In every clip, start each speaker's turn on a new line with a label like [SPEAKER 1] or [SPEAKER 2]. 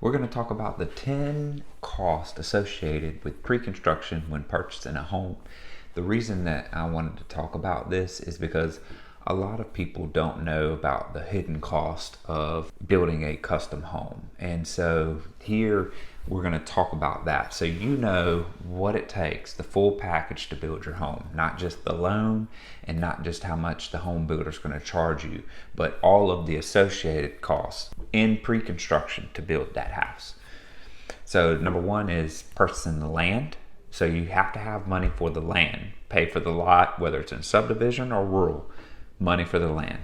[SPEAKER 1] We're going to talk about the 10 costs associated with pre-construction when purchasing a home. The reason that I wanted to talk about this is because a lot of people don't know about the hidden cost of building a custom home. And so here we're going to talk about that so you know what it takes, the full package to build your home, not just the loan and not just how much the home builder is going to charge you, but all of the associated costs in pre-construction to build that house. So number one is purchasing the land. So you have to have money for the land, pay for the lot, whether it's in subdivision or rural, money for the land.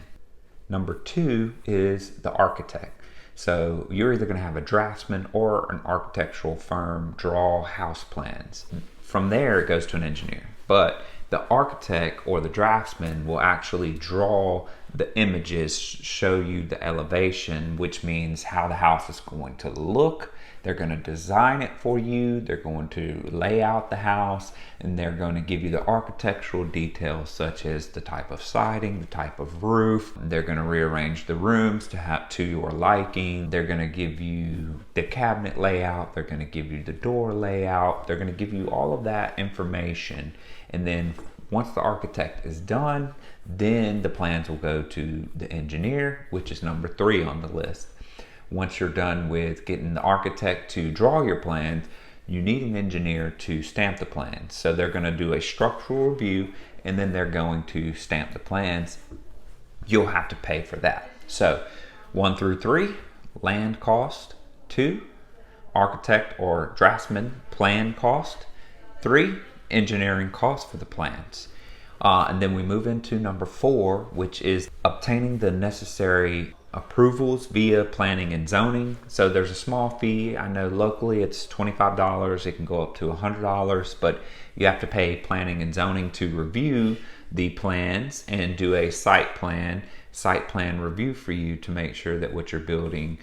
[SPEAKER 1] Number two is the architect. So you're either going to have a draftsman or an architectural firm draw house plans. From there, it goes to an engineer. But the architect or the draftsman will actually draw the images, show you the elevation, which means how the house is going to look. They're going to design it for you. They're going to lay out the house, and they're going to give you the architectural details such as the type of siding, the type of roof. They're going to rearrange the rooms to your liking. They're going to give you the cabinet layout. They're going to give you the door layout. They're going to give you all of that information. And then once the architect is done, then the plans will go to the engineer, which is number 3 on the list. Once you're done with getting the architect to draw your plans, you need an engineer to stamp the plans. So they're going to do a structural review and then they're going to stamp the plans. You'll have to pay for that. So 1 through 3, land cost. 2, architect or draftsman plan cost. 3, engineering cost for the plans. And then we move into number 4, which is obtaining the necessary approvals via planning and zoning. So there's a small fee. I know locally it's $25. It can go up to $100, but you have to pay planning and zoning to review the plans and do a site plan review for you to make sure that what you're building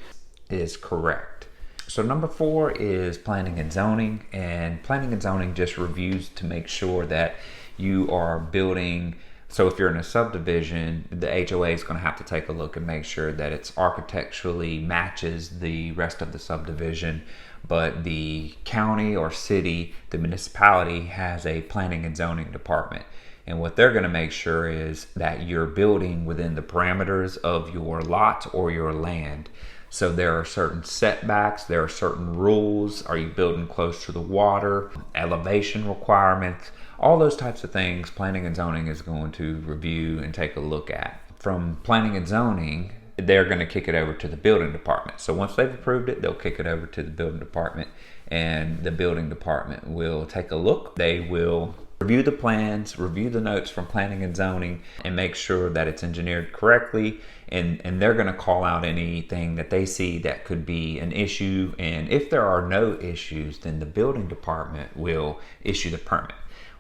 [SPEAKER 1] is correct. So number 4 is planning and zoning, and planning and zoning just reviews to make sure that you are building. So if you're in a subdivision, the HOA is going to have to take a look and make sure that it's architecturally matches the rest of the subdivision. But the county or city, the municipality, has a planning and zoning department. And what they're going to make sure is that you're building within the parameters of your lot or your land. So there are certain setbacks, there are certain rules. Are you building close to the water? Elevation requirements, all those types of things planning and zoning is going to review and take a look at. From planning and zoning, they're going to kick it over to the building department. So once they've approved it, they'll kick it over to the building department, and the building department will take a look. They will review the plans, review the notes from planning and zoning, and make sure that it's engineered correctly. And they're going to call out anything that they see that could be an issue. And if there are no issues, then the building department will issue the permit.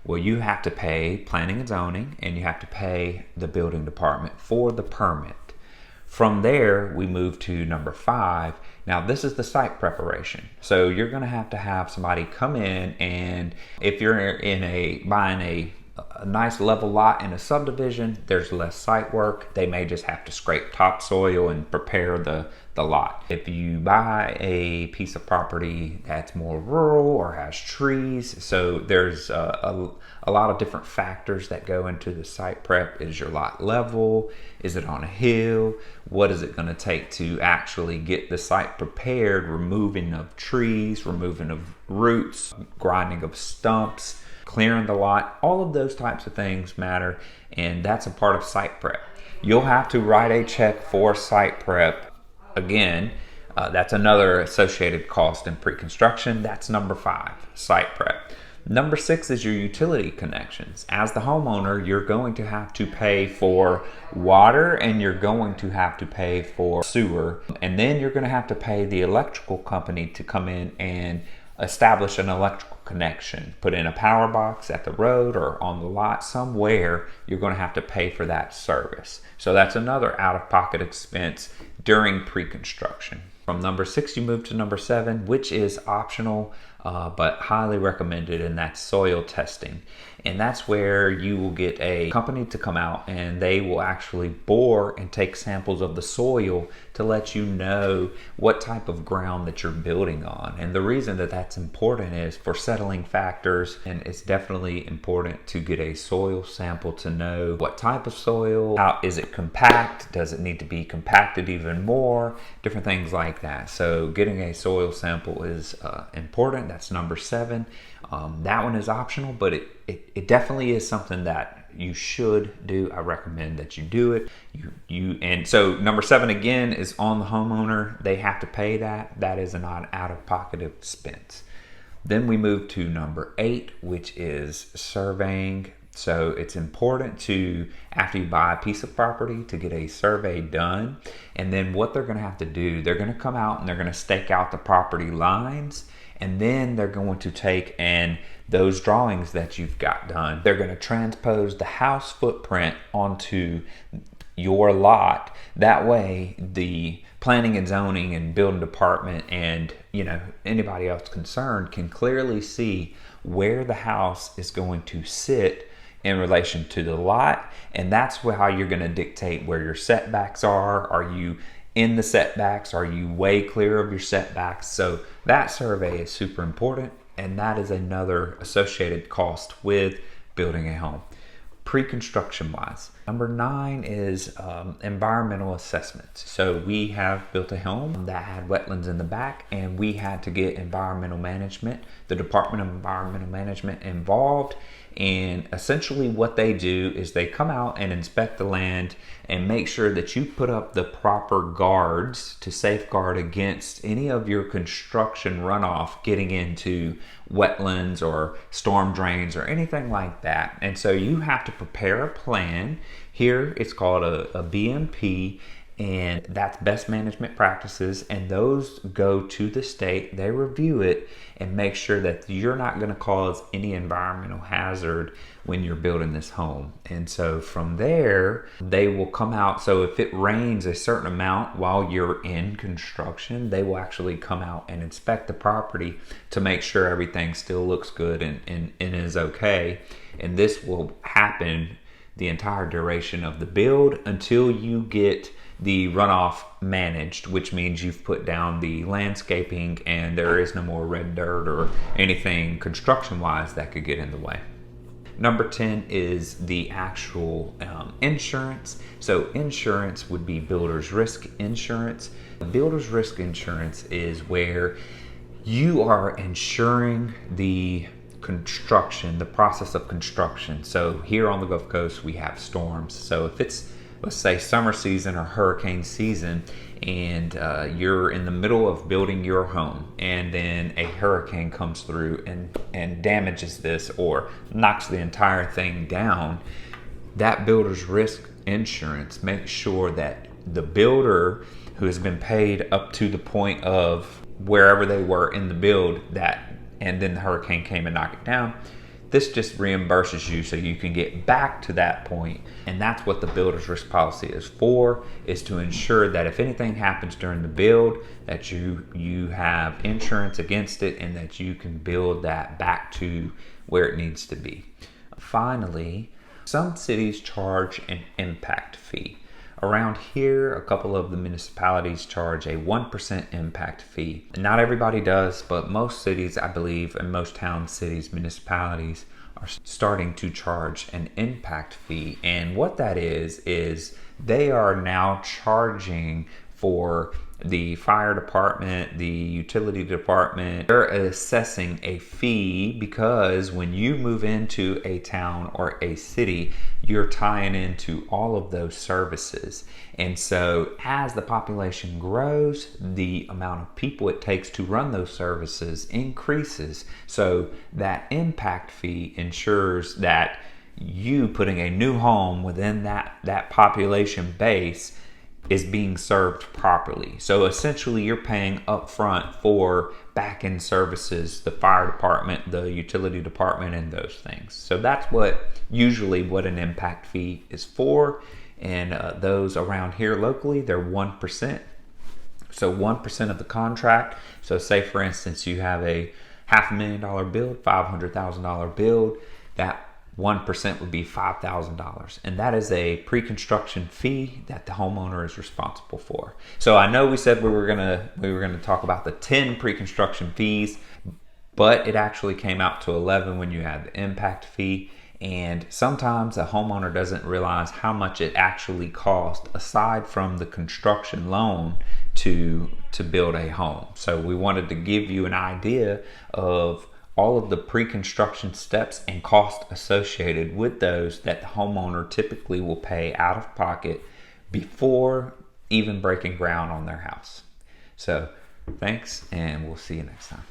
[SPEAKER 1] Well, you have to pay planning and zoning, and you have to pay the building department for the permit. From there, we move to number 5. Now, this is the site preparation. So you're going to have somebody come in, and if you're buying a nice level lot in a subdivision, there's less site work. They may just have to scrape topsoil and prepare the lot. If you buy a piece of property that's more rural or has trees, so there's a lot of different factors that go into the site prep. Is your lot level? Is it on a hill? What is it going to take to actually get the site prepared? Removing of trees, removing of roots, grinding of stumps, clearing the lot, all of those types of things matter, and that's a part of site prep. You'll have to write a check for site prep. Again, that's another associated cost in pre-construction. That's number 5, site prep. Number 6 is your utility connections. As the homeowner, you're going to have to pay for water, and you're going to have to pay for sewer, and then you're going to have to pay the electrical company to come in and establish an electrical connection, put in a power box at the road or on the lot somewhere. You're going to have to pay for that service. So that's another out-of-pocket expense during pre-construction. From number 6, you move to number 7, which is optional but highly recommended, and that's soil testing. And that's where you will get a company to come out, and they will actually bore and take samples of the soil to let you know what type of ground that you're building on. And the reason that that's important is for settling factors, and it's definitely important to get a soil sample to know what type of soil, how is it compact, does it need to be compacted even more, different things like that. So getting a soil sample is important. That's number 7. That one is optional, but it definitely is something that you should do. I recommend that you do it. And so number 7 again is on the homeowner. They have to pay that. That is an out-of-pocket expense. Then we move to number 8, which is surveying. So it's important to, after you buy a piece of property, to get a survey done. And then what they're going to have to do, they're going to come out and they're going to stake out the property lines. And then they're going to take and those drawings that you've got done, they're going to transpose the house footprint onto your lot. That way the planning and zoning and building department and anybody else concerned can clearly see where the house is going to sit in relation to the lot. And that's how you're going to dictate where your setbacks are. Are you in the setbacks? Are you way clear of your setbacks? So that survey is super important, and that is another associated cost with building a home. Pre-construction wise, number 9 is environmental assessments. So we have built a home that had wetlands in the back, and we had to get environmental management, the Department of Environmental Management, involved. And essentially what they do is they come out and inspect the land and make sure that you put up the proper guards to safeguard against any of your construction runoff getting into wetlands or storm drains or anything like that. And so you have to prepare a plan. Here it's called a BMP, and that's best management practices, and those go to the state. They review it and make sure that you're not going to cause any environmental hazard when you're building this home. And so from there, they will come out. So if it rains a certain amount while you're in construction, they will actually come out and inspect the property to make sure everything still looks good and is okay. And this will happen the entire duration of the build until you get the runoff managed, which means you've put down the landscaping and there is no more red dirt or anything construction wise that could get in the way. Number 10 is the actual insurance. So insurance would be builder's risk insurance. Builder's risk insurance is where you are insuring the construction, the process of construction. So here on the Gulf Coast, we have storms. So if it's, let's say, summer season or hurricane season, and you're in the middle of building your home, and then a hurricane comes through and damages this or knocks the entire thing down, that builder's risk insurance makes sure that the builder who has been paid up to the point of wherever they were in the build, that, and then the hurricane came and knocked it down, this just reimburses you so you can get back to that point. And that's what the builder's risk policy is for, is to ensure that if anything happens during the build, that you have insurance against it and that you can build that back to where it needs to be. Finally, some cities charge an impact fee. Around here, a couple of the municipalities charge a 1% impact fee. Not everybody does, but most cities, I believe, and most town cities, municipalities are starting to charge an impact fee. And what that is they are now charging for the fire department, the utility department. They're assessing a fee because when you move into a town or a city, you're tying into all of those services. And so as the population grows, the amount of people it takes to run those services increases. So that impact fee ensures that you putting a new home within that population base is being served properly. So essentially you're paying upfront for back-end services, the fire department, the utility department, and those things. So that's usually what an impact fee is for. And those around here locally, they're 1%. So 1% of the contract. So say for instance, you have a $500,000 build, $500,000 build, that 1% would be $5,000. And that is a pre-construction fee that the homeowner is responsible for. So I know we said we were gonna talk about the 10 pre-construction fees, but it actually came out to 11 when you add the impact fee. And sometimes a homeowner doesn't realize how much it actually costs aside from the construction loan to build a home. So we wanted to give you an idea of all of the pre-construction steps and costs associated with those that the homeowner typically will pay out of pocket before even breaking ground on their house. So thanks, and we'll see you next time.